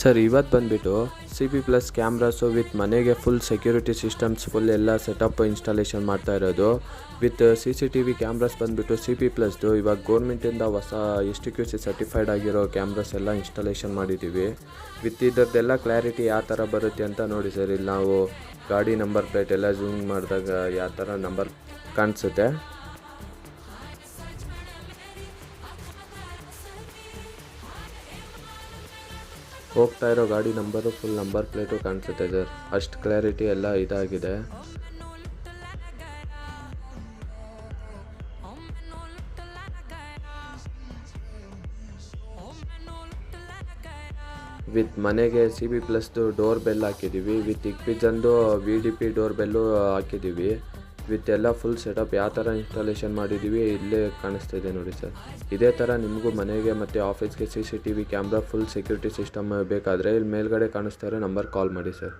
Sir ಇವತ್ತು ಬಂದುಬಿಟ್ಟು CP+ cameras with ಮನೆಗೆ ಫುಲ್ ಸೆಕ್ಯೂರಿಟಿ ಸಿಸ್ಟಮ್ಸ್ ಫುಲ್ ಎಲ್ಲ ಸೆಟಪ್ ಇನ್ಸ್ಟಾಲೇಷನ್ ಮಾಡ್ತಾ ಇರೋದು. ವಿತ್ CCTV ಕ್ಯಾಮ್ರಾಸ್ ಬಂದುಬಿಟ್ಟು CP+ದು ಇವಾಗ ಗೌರ್ಮೆಂಟಿಂದ ಹೊಸ STQC ಸರ್ಟಿಫೈಡ್ ಆಗಿರೋ ಕ್ಯಾಮ್ರಾಸ್ ಎಲ್ಲ ಇನ್ಸ್ಟಾಲೇಷನ್ ಮಾಡಿದ್ದೀವಿ. ವಿತ್ ಇದರದ್ದೆಲ್ಲ ಕ್ಲಾರಿಟಿ ಯಾವ ಥರ ಬರುತ್ತೆ ಅಂತ ನೋಡಿ ಸರ್. ಇಲ್ಲಿ ನಾವು ಗಾಡಿ ನಂಬರ್ ಪ್ಲೇಟ್ ಎಲ್ಲ ಝೂಮ್ ಮಾಡಿದಾಗ ಯಾವ ಥರ ನಂಬರ್ ಕಾಣಿಸುತ್ತೆ. ಹೋಗ್ತಾ ಇರೋ ಗಾಡಿ ನಂಬರು ಫುಲ್ ನಂಬರ್ ಪ್ಲೇಟು ಕಾಣಿಸುತ್ತೆ ಸರ್. ಅಷ್ಟು ಕ್ಲಾರಿಟಿ ಎಲ್ಲ ಇದಾಗಿದೆ. ವಿತ್ ಮನೆಗೆ CP+ದು ಡೋರ್ ಬೆಲ್ ಹಾಕಿದ್ದೀವಿ. ವಿತ್ ಇಕ್ವಿಜನ್ದು VDP ಡೋರ್ ಬೆಲ್ಲು ಹಾಕಿದ್ದೀವಿ. ವಿತ್ ಎಲ್ಲ ಫುಲ್ ಸೆಟಪ್ ಯಾವ ಥರ ಇನ್ಸ್ಟಾಲೇಷನ್ ಮಾಡಿದ್ದೀವಿ ಇಲ್ಲೇ ಕಾಣಿಸ್ತಿದೆ ನೋಡಿ ಸರ್. ಇದೇ ಥರ ನಿಮಗೂ ಮನೆಗೆ ಮತ್ತು ಆಫೀಸ್ಗೆ CCTV camera full security system ಬೇಕಾದರೆ ಇಲ್ಲಿ ಮೇಲ್ಗಡೆ ಕಾಣಿಸ್ತಾ ಇರೋ ನಂಬರ್ ಕಾಲ್ ಮಾಡಿ ಸರ್.